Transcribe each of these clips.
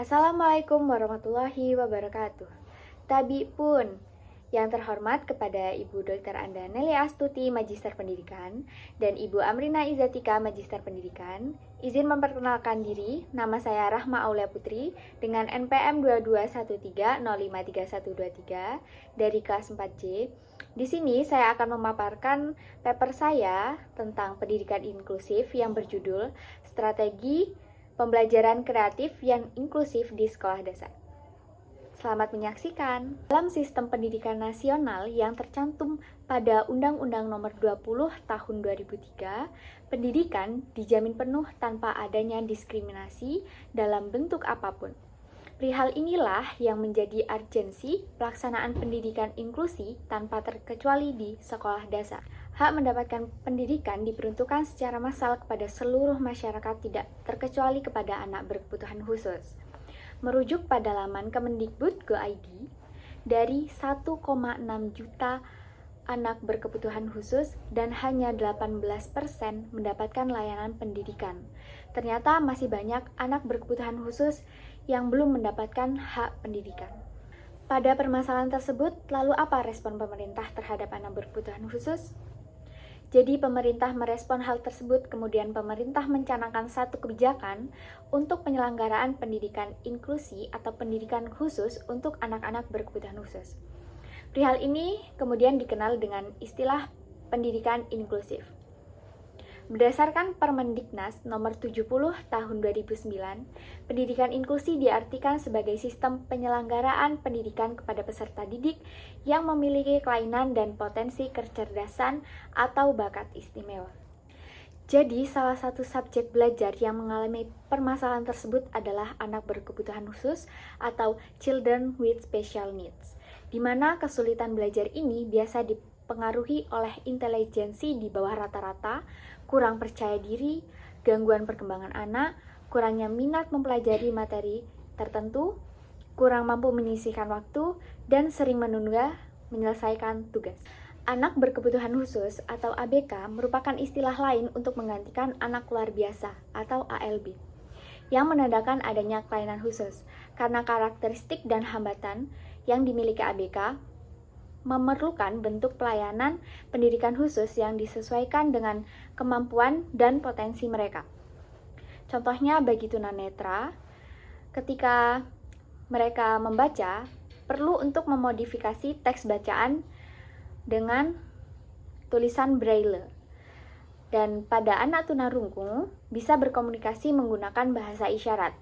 Assalamualaikum warahmatullahi wabarakatuh. Tabi pun, yang terhormat kepada Ibu Dr. Anda Nelly Astuti, Magister Pendidikan, dan Ibu Amrina Izatika, Magister Pendidikan, izin memperkenalkan diri, nama saya Rahma Aulia Putri, dengan NPM 2213053123 dari kelas 4C. Di sini saya akan memaparkan paper saya tentang pendidikan inklusif yang berjudul Strategi Pembelajaran Kreatif yang Inklusif di Sekolah Dasar. Selamat menyaksikan. Dalam sistem pendidikan nasional yang tercantum pada Undang-Undang Nomor 20 Tahun 2003, pendidikan dijamin penuh tanpa adanya diskriminasi dalam bentuk apapun. Perihal inilah yang menjadi urgensi pelaksanaan pendidikan inklusi tanpa terkecuali di sekolah dasar. Hak mendapatkan pendidikan diperuntukkan secara massal kepada seluruh masyarakat, tidak terkecuali kepada anak berkebutuhan khusus. Merujuk pada laman Kemendikbud.go.id, dari 1,6 juta anak berkebutuhan khusus dan hanya 18% mendapatkan layanan pendidikan. Ternyata masih banyak anak berkebutuhan khusus yang belum mendapatkan hak pendidikan. Pada permasalahan tersebut, lalu apa respon pemerintah terhadap anak berkebutuhan khusus? Jadi pemerintah merespon hal tersebut, kemudian pemerintah mencanangkan satu kebijakan untuk penyelenggaraan pendidikan inklusi atau pendidikan khusus untuk anak-anak berkebutuhan khusus. Perihal ini kemudian dikenal dengan istilah pendidikan inklusif. Berdasarkan Permendiknas Nomor 70 Tahun 2009, pendidikan inklusi diartikan sebagai sistem penyelenggaraan pendidikan kepada peserta didik yang memiliki kelainan dan potensi kecerdasan atau bakat istimewa. Jadi, salah satu subjek belajar yang mengalami permasalahan tersebut adalah anak berkebutuhan khusus atau children with special needs, di mana kesulitan belajar ini biasa dipengaruhi oleh intelijensi di bawah rata-rata, kurang percaya diri, gangguan perkembangan anak, kurangnya minat mempelajari materi tertentu, kurang mampu menyisihkan waktu, dan sering menunda menyelesaikan tugas. Anak berkebutuhan khusus atau ABK merupakan istilah lain untuk menggantikan anak luar biasa atau ALB, yang menandakan adanya kelainan khusus, karena karakteristik dan hambatan yang dimiliki ABK memerlukan bentuk pelayanan pendidikan khusus yang disesuaikan dengan kemampuan dan potensi mereka. Contohnya bagi tunanetra, ketika mereka membaca, perlu untuk memodifikasi teks bacaan dengan tulisan braille. Dan pada anak tunarunggu bisa berkomunikasi menggunakan bahasa isyarat.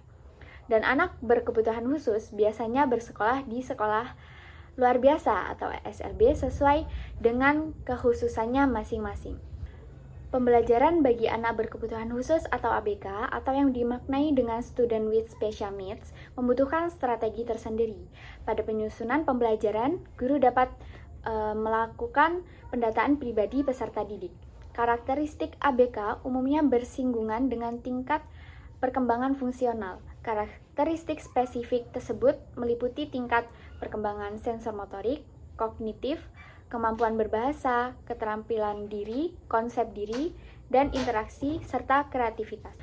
Dan anak berkebutuhan khusus biasanya bersekolah di sekolah luar biasa atau SLB sesuai dengan kekhususannya masing-masing. Pembelajaran bagi anak berkebutuhan khusus atau ABK atau yang dimaknai dengan student with special needs membutuhkan strategi tersendiri. Pada penyusunan pembelajaran, guru dapat melakukan pendataan pribadi peserta didik. Karakteristik ABK umumnya bersinggungan dengan tingkat perkembangan fungsional. Karakteristik spesifik tersebut meliputi tingkat perkembangan sensor motorik, kognitif, kemampuan berbahasa, keterampilan diri, konsep diri, dan interaksi, serta kreativitas.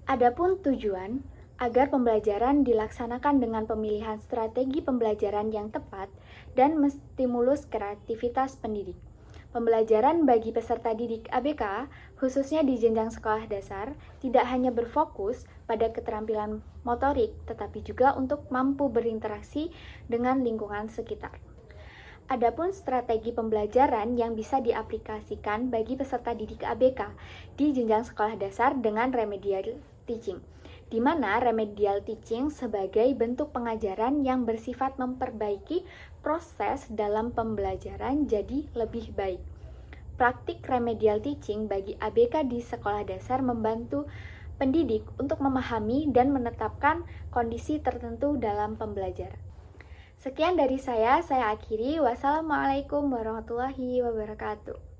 Adapun tujuan agar pembelajaran dilaksanakan dengan pemilihan strategi pembelajaran yang tepat dan menstimulus kreativitas pendidik. Pembelajaran bagi peserta didik ABK, khususnya di jenjang sekolah dasar, tidak hanya berfokus pada keterampilan motorik, tetapi juga untuk mampu berinteraksi dengan lingkungan sekitar. Adapun strategi pembelajaran yang bisa diaplikasikan bagi peserta didik ABK di jenjang sekolah dasar dengan remedial teaching, di mana remedial teaching sebagai bentuk pengajaran yang bersifat memperbaiki proses dalam pembelajaran jadi lebih baik. Praktik remedial teaching bagi ABK di sekolah dasar membantu pendidik untuk memahami dan menetapkan kondisi tertentu dalam pembelajaran. Sekian dari saya akhiri. Wassalamualaikum warahmatullahi wabarakatuh.